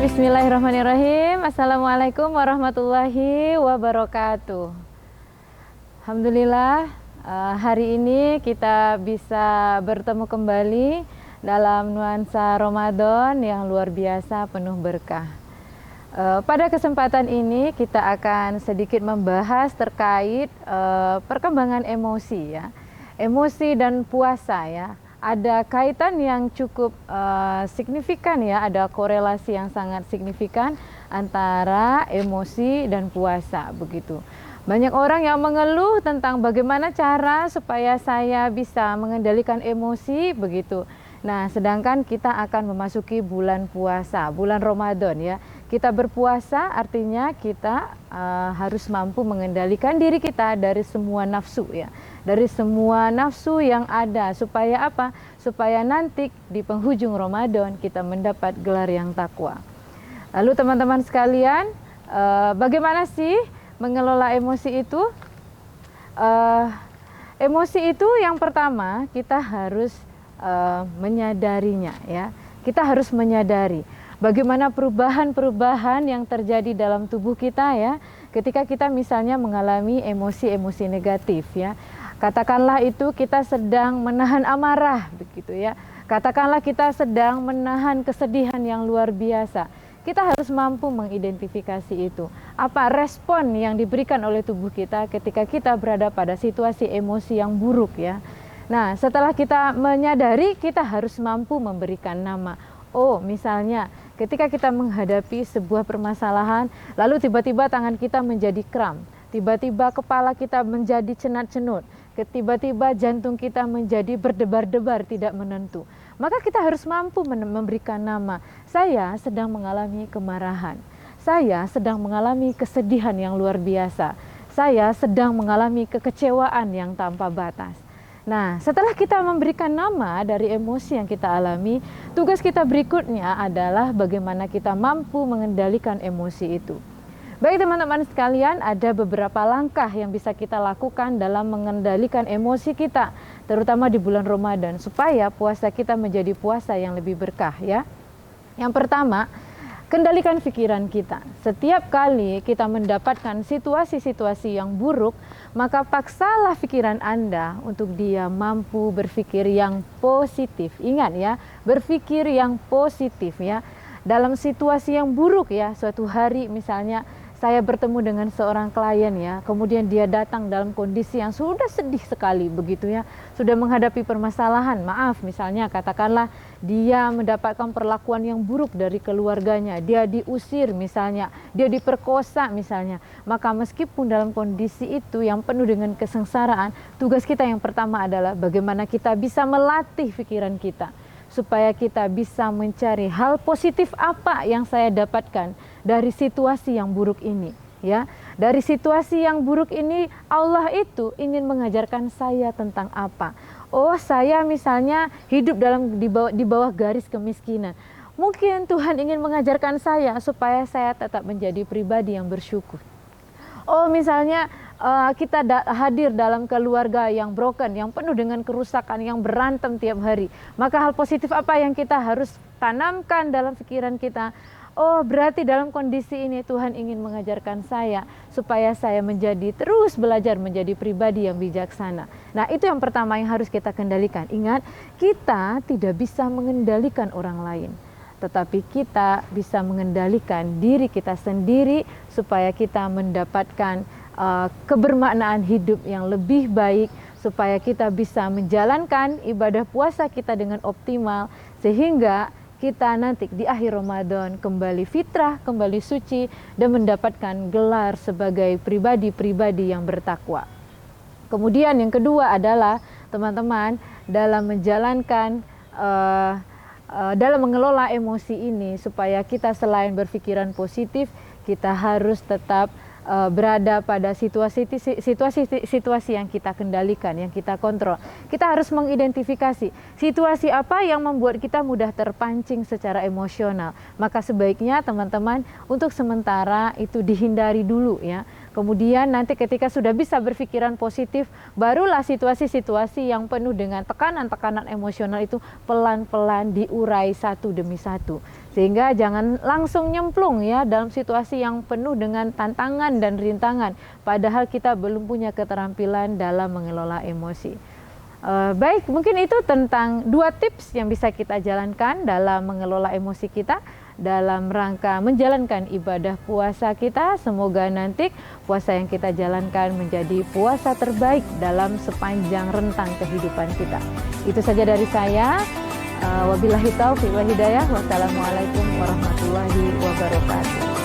Bismillahirrahmanirrahim. Assalamualaikum warahmatullahi wabarakatuh. Alhamdulillah, hari ini kita bisa bertemu kembali dalam nuansa Ramadan yang luar biasa penuh berkah. Pada kesempatan ini kita akan sedikit membahas terkait perkembangan emosi ya. Emosi dan puasa ya. Ada kaitan yang cukup signifikan ya, ada korelasi yang sangat signifikan antara emosi dan puasa begitu. Banyak orang yang mengeluh tentang bagaimana cara supaya saya bisa mengendalikan emosi begitu. Nah, sedangkan kita akan memasuki bulan puasa, bulan Ramadan ya. Kita berpuasa artinya kita harus mampu mengendalikan diri kita dari semua nafsu ya. Dari semua nafsu yang ada, supaya apa? Supaya nanti di penghujung Ramadan kita mendapat gelar yang takwa. Lalu teman-teman sekalian, bagaimana sih mengelola emosi itu? Emosi itu yang pertama kita harus menyadarinya ya. Kita harus menyadari bagaimana perubahan-perubahan yang terjadi dalam tubuh kita ya, ketika kita misalnya mengalami emosi-emosi negatif ya. Katakanlah itu kita sedang menahan amarah begitu ya. Katakanlah kita sedang menahan kesedihan yang luar biasa. Kita harus mampu mengidentifikasi itu. Apa respon yang diberikan oleh tubuh kita ketika kita berada pada situasi emosi yang buruk ya. Nah, setelah kita menyadari, kita harus mampu memberikan nama. Oh, misalnya ketika kita menghadapi sebuah permasalahan, lalu tiba-tiba tangan kita menjadi kram, tiba-tiba kepala kita menjadi cenat-cenut, tiba-tiba jantung kita menjadi berdebar-debar tidak menentu. Maka kita harus mampu memberikan nama. Saya sedang mengalami kemarahan. Saya sedang mengalami kesedihan yang luar biasa. Saya sedang mengalami kekecewaan yang tanpa batas. Nah, setelah kita memberikan nama dari emosi yang kita alami, tugas kita berikutnya adalah bagaimana kita mampu mengendalikan emosi itu. Baik teman-teman sekalian, ada beberapa langkah yang bisa kita lakukan dalam mengendalikan emosi kita, terutama di bulan Ramadan, supaya puasa kita menjadi puasa yang lebih berkah ya. Yang pertama, kendalikan pikiran kita. Setiap kali kita mendapatkan situasi-situasi yang buruk, maka paksalah pikiran Anda untuk dia mampu berpikir yang positif. Ingat ya, berpikir yang positif ya. Dalam situasi yang buruk ya, suatu hari misalnya saya bertemu dengan seorang klien ya, kemudian dia datang dalam kondisi yang sudah sedih sekali begitu ya, sudah menghadapi permasalahan, maaf misalnya katakanlah dia mendapatkan perlakuan yang buruk dari keluarganya, dia diusir misalnya, dia diperkosa misalnya, maka meskipun dalam kondisi itu yang penuh dengan kesengsaraan, tugas kita yang pertama adalah bagaimana kita bisa melatih pikiran kita, supaya kita bisa mencari hal positif apa yang saya dapatkan dari situasi yang buruk ini ya. Dari situasi yang buruk ini Allah itu ingin mengajarkan saya tentang apa? Oh, saya misalnya hidup di bawah garis kemiskinan. Mungkin Tuhan ingin mengajarkan saya supaya saya tetap menjadi pribadi yang bersyukur. Oh, misalnya kita hadir dalam keluarga yang broken, yang penuh dengan kerusakan, yang berantem tiap hari. Maka hal positif apa yang kita harus tanamkan dalam pikiran kita? Oh, berarti dalam kondisi ini Tuhan ingin mengajarkan saya supaya saya terus belajar menjadi pribadi yang bijaksana. Nah, itu yang pertama yang harus kita kendalikan. Ingat, kita tidak bisa mengendalikan orang lain, tetapi kita bisa mengendalikan diri kita sendiri supaya kita mendapatkan kebermaknaan hidup yang lebih baik, supaya kita bisa menjalankan ibadah puasa kita dengan optimal, sehingga kita nanti di akhir Ramadan kembali fitrah, kembali suci, dan mendapatkan gelar sebagai pribadi-pribadi yang bertakwa. Kemudian yang kedua adalah teman-teman dalam menjalankan dalam mengelola emosi ini, supaya kita selain berpikiran positif, kita harus tetap berada pada situasi yang kita kendalikan, yang kita kontrol. Kita harus mengidentifikasi situasi apa yang membuat kita mudah terpancing secara emosional. Maka sebaiknya teman-teman untuk sementara itu dihindari dulu ya. Kemudian nanti ketika sudah bisa berpikiran positif, barulah situasi-situasi yang penuh dengan tekanan-tekanan emosional itu pelan-pelan diurai satu demi satu. Sehingga jangan langsung nyemplung ya dalam situasi yang penuh dengan tantangan dan rintangan, padahal kita belum punya keterampilan dalam mengelola emosi. Baik, mungkin itu tentang 2 tips yang bisa kita jalankan dalam mengelola emosi kita dalam rangka menjalankan ibadah puasa kita. Semoga nanti puasa yang kita jalankan menjadi puasa terbaik dalam sepanjang rentang kehidupan kita. Itu saja dari saya. Wabillahi taufiq wal hidayah. Wassalamualaikum warahmatullahi wabarakatuh.